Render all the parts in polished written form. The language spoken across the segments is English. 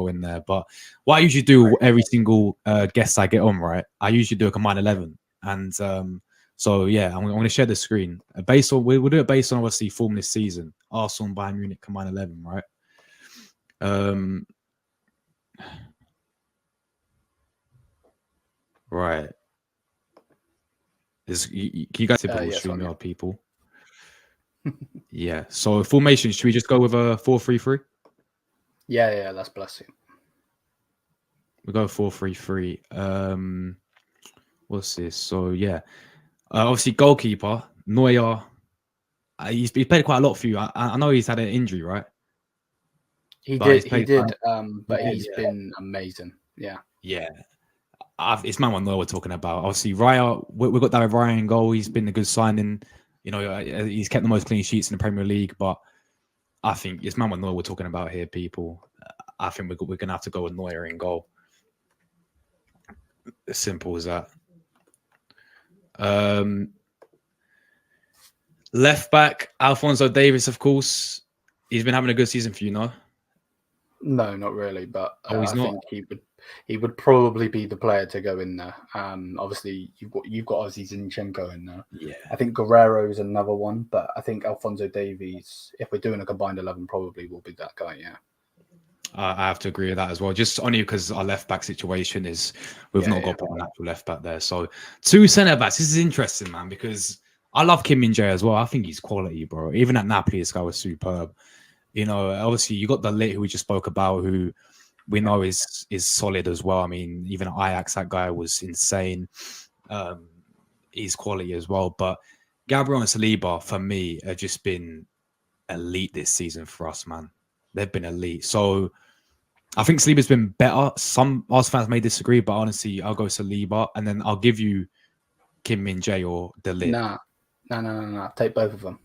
goal in there. But what I usually do every single guest I get on, right? I usually do a combined 11, and so yeah, I'm going to share the screen based on we'll do it based on obviously form this season. Arsenal and Bayern Munich combined 11, right? Right. Can you guys typical stream people? Yeah. So formation, should we just go with a 4-3-3? Yeah, that's blessing. We go 4-3-3. What's this? So yeah, obviously goalkeeper Neuer. He's played quite a lot for you. I know he's had an injury, right? He did. But he's been amazing. Yeah. It's man what Neuer we're talking about. Obviously, Raya. We've got David Raya in goal. He's been a good signing. You know, he's kept the most clean sheets in the Premier League. But I think it's man what Neuer we're talking about here, people. I think we're gonna have to go with Neuer in goal. As simple as that. Left back, Alphonso Davies, of course. He's been having a good season for you, no? No, not really. But I think he would probably be the player to go in there. Obviously, you've got Ozzy Zinchenko in there. Yeah. I think Guerrero is another one, but I think Alphonso Davies, if we're doing a combined 11, probably will be that guy. Yeah. I have to agree with that as well. Just only because our left back situation is we've not got an actual left back there. So 2 centre backs. This is interesting, man, because I love Kim Min-jae as well. I think he's quality, bro. Even at Napoli, this guy was superb. You know, obviously you got the Ligt who we just spoke about, who we know is solid as well. I mean, even at Ajax, that guy was insane. He's quality as well. But Gabriel and Saliba, for me, have just been elite this season for us, man. They've been elite. So I think Saliba's been better. Some Arsenal fans may disagree, but honestly, I'll go Saliba, and then I'll give you Kim Min-jae or De Ligt. No. Take both of them.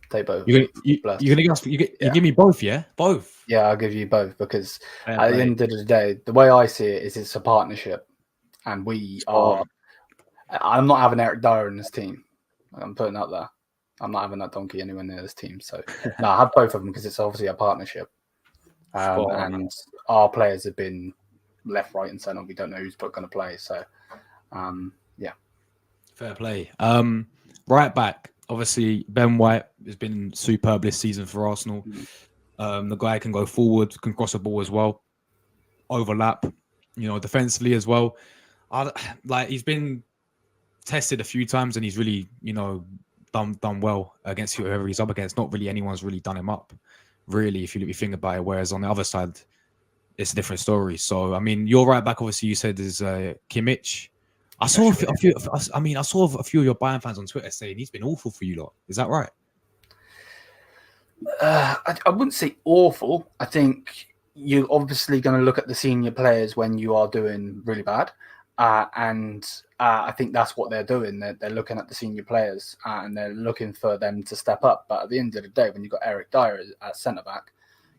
You're gonna give me both, yeah? Both. Yeah, I'll give you both because at the end of the day, the way I see it is it's a partnership, and I'm not having Eric Dyer in this team. I'm putting that there. I'm not having that donkey anywhere near this team. So no, I have both of them because it's obviously a partnership. And our players have been left, right, and centre. We don't know who's going to play. So, yeah. Fair play. Right back, obviously, Ben White has been superb this season for Arsenal. The guy can go forward, can cross the ball as well, overlap, you know, defensively as well. He's been tested a few times and he's really, you know, done well against whoever he's up against. Not really anyone's really done him up. Really, if you think about it, whereas on the other side, it's a different story. So, I mean, your right back, obviously, you said is Kimmich. I saw a few of your Bayern fans on Twitter saying he's been awful for you lot. Is that right? I wouldn't say awful. I think you're obviously going to look at the senior players when you are doing really bad. And I think that's what they're doing. They're looking at the senior players and they're looking for them to step up. But at the end of the day, when you've got Eric Dyer at centre back,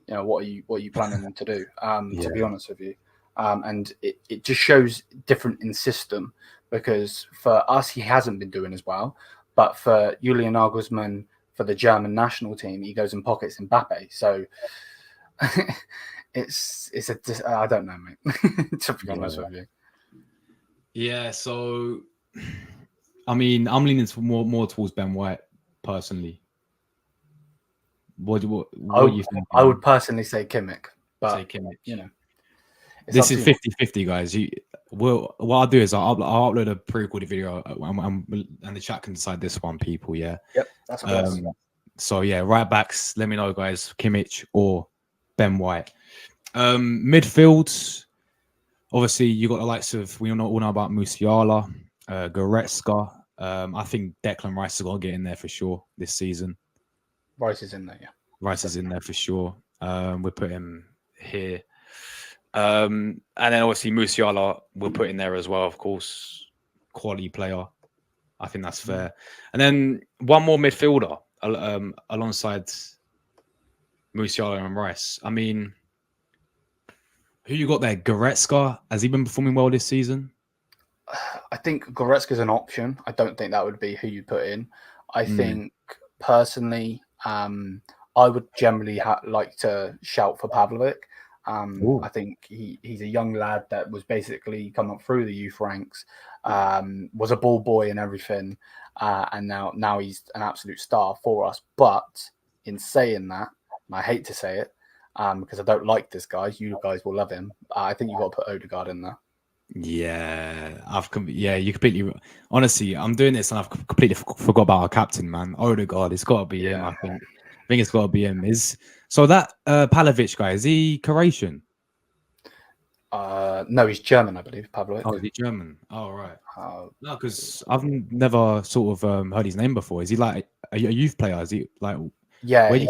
you know, what are you planning to do? To be honest with you, and it just shows different in system because for us he hasn't been doing as well, but for Julian Nagelsmann for the German national team, he goes and pockets Mbappe. So I don't know, mate. To be honest with you. Yeah, so I mean, I'm leaning more towards Ben White personally. What do you think? I would personally say Kimmich, but you know, this is 50-50, guys. What I'll do is I'll upload a pre-recorded video, and the chat can decide this one, people. Yeah. Yep, that's what so yeah, right backs. Let me know, guys. Kimmich or Ben White. Midfield. Obviously, you got the likes of we all know about Musiala, Goretzka. I think Declan Rice has got to get in there for sure this season. Rice is in there, yeah. Rice is in there for sure. We'll put him here. And then obviously Musiala we'll put in there as well, of course. Quality player. I think that's fair. And then one more midfielder alongside Musiala and Rice. I mean, who you got there? Goretzka, has he been performing well this season? I think Goretzka's an option. I don't think that would be who you put in. I think personally, I would generally like to shout for Pavlovic. I think he's a young lad that was basically come up through the youth ranks, was a ball boy and everything, and now he's an absolute star for us. But in saying that, and I hate to say it, because I don't like this guy. You guys will love him. I think you got to put Odegaard in there. Yeah, you completely. Honestly, I'm doing this and I've completely forgot about our captain, man. Odegaard, it's got to be him. I think it's got to be him. So that Pavlovic guy, is he Croatian? No, he's German, I believe. Pavlovic. Oh, is he German? Oh, right. No, because I've never sort of heard his name before. Is he like a youth player? Is he like? Yeah, he's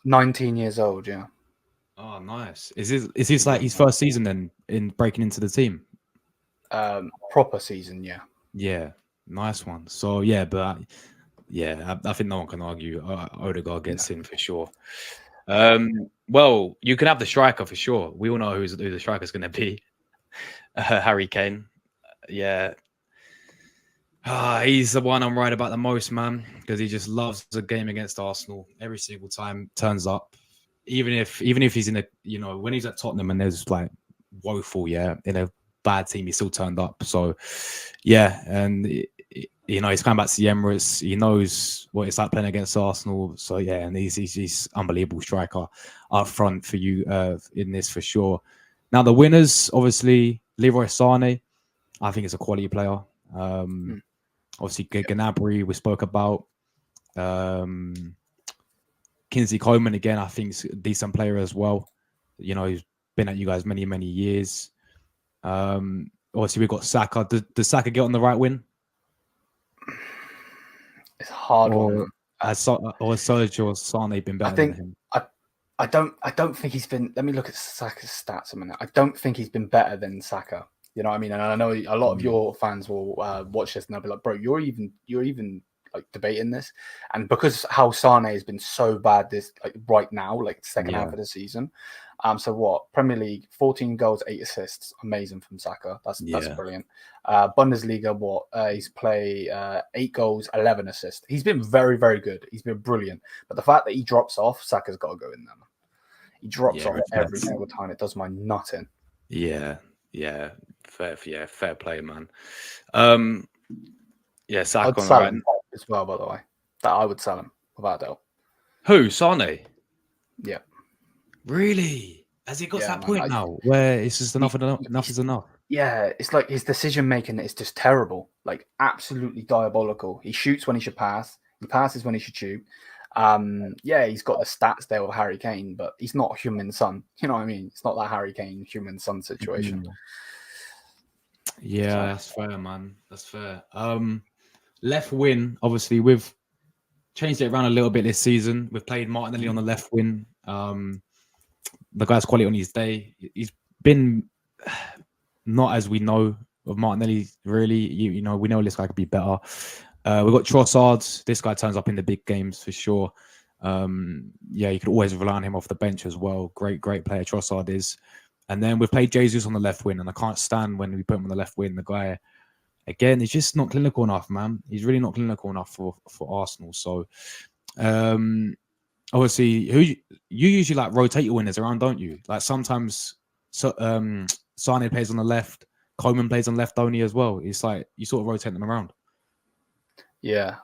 19 years old. Yeah. Oh, nice. Is this like his first season then in breaking into the team? Proper season, yeah. Yeah, nice one. So yeah, but I think no one can argue. Odegaard gets in for sure. Well, you can have the striker for sure. We all know who the striker's going to be. Harry Kane. Yeah. He's the one I'm right about the most, man, because he just loves the game against Arsenal every single time. Turns up, even if he's in when he's at Tottenham and there's like woeful, in a bad team, he still turned up. So and he's coming back to the Emirates. He knows what it's like playing against Arsenal. So and he's unbelievable striker up front for you in this for sure. Now the winners, obviously Leroy Sané. I think it's a quality player. Obviously Gnabry we spoke about. Kingsley Coman again, I think is a decent player as well. He's been at you guys many years. Obviously we've got Saka. Does Saka get on the right win? It's a hard one. Has Sergio or Sané been better than him? I don't think he's been. Let me look at Saka's stats a minute. I don't think he's been better than Saka. You know what I mean? And I know a lot of your fans will watch this and they'll be like, bro, you're even like debating this. And because how Sané has been so bad this right now, like second half of the season. So what? Premier League, 14 goals, 8 assists. Amazing from Saka. That's brilliant. Bundesliga, what? He's played 8 goals, 11 assists. He's been very, very good. He's been brilliant. But the fact that he drops off, Saka's got to go in there. He drops off every single time. It does my nut in. Yeah. Fair play, man. Saka I'd sell him as well, by the way. That I would sell him without a doubt. Who? Sané? Yeah. Really? Has he got to that point now where it's just enough is enough? Yeah, it's like his decision making is just terrible, like absolutely diabolical. He shoots when he should pass. He passes when he should shoot. He's got the stats there with Harry Kane, but he's not a human son. You know what I mean? It's not that Harry Kane human son situation. Yeah, that's fair, man. That's fair. Left wing, obviously, we've changed it around a little bit this season. We've played Martinelli on the left wing. The guy's quality on his day. He's been not as we know of Martinelli, really. We know this guy could be better. We've got Trossard. This guy turns up in the big games for sure. You could always rely on him off the bench as well. Great player Trossard is. And then we've played Jesus on the left wing, and I can't stand when we put him on the left wing. The guy, again, he's just not clinical enough, man. He's really not clinical enough for Arsenal. So, obviously, you usually like rotate your winners around, don't you? Like sometimes, Sané plays on the left, Coleman plays on left only as well. It's like you sort of rotate them around. Yeah,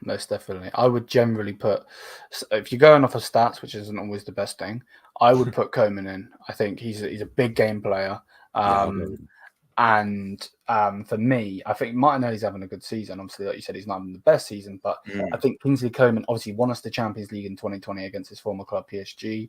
most definitely. I would generally put, if you're going off of stats, which isn't always the best thing, I would put Coleman in. I think he's a big game player. And for me, I think Martinelli's having a good season. Obviously, like you said, he's not having the best season, but I think Kingsley Coman obviously won us the Champions League in 2020 against his former club, PSG.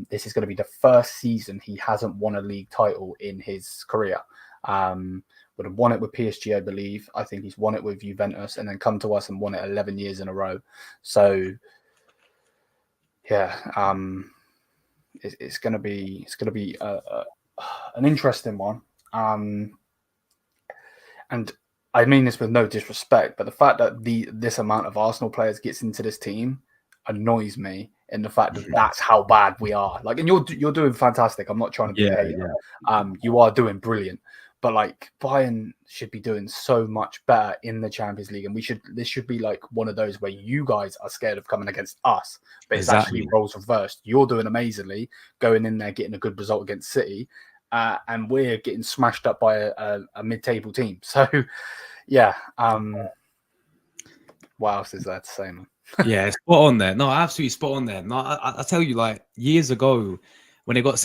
This is going to be the first season he hasn't won a league title in his career. Would have won it with PSG, I believe. I think he's won it with Juventus and then come to us and won it 11 years in a row. So, it's going to be an interesting one. And I mean this with no disrespect, but the fact that this amount of Arsenal players gets into this team annoys me. In the fact that that's how bad we are. Like, and you're doing fantastic. I'm not trying to be a hater. You are doing brilliant. But like Bayern should be doing so much better in the Champions League, and this should be like one of those where you guys are scared of coming against us, but it's actually roles reversed. You're doing amazingly, going in there getting a good result against City, and we're getting smashed up by a mid-table team. So, yeah. What else is there to say, man? Yeah, spot on there. No, absolutely spot on there. No, I tell you, like years ago when they got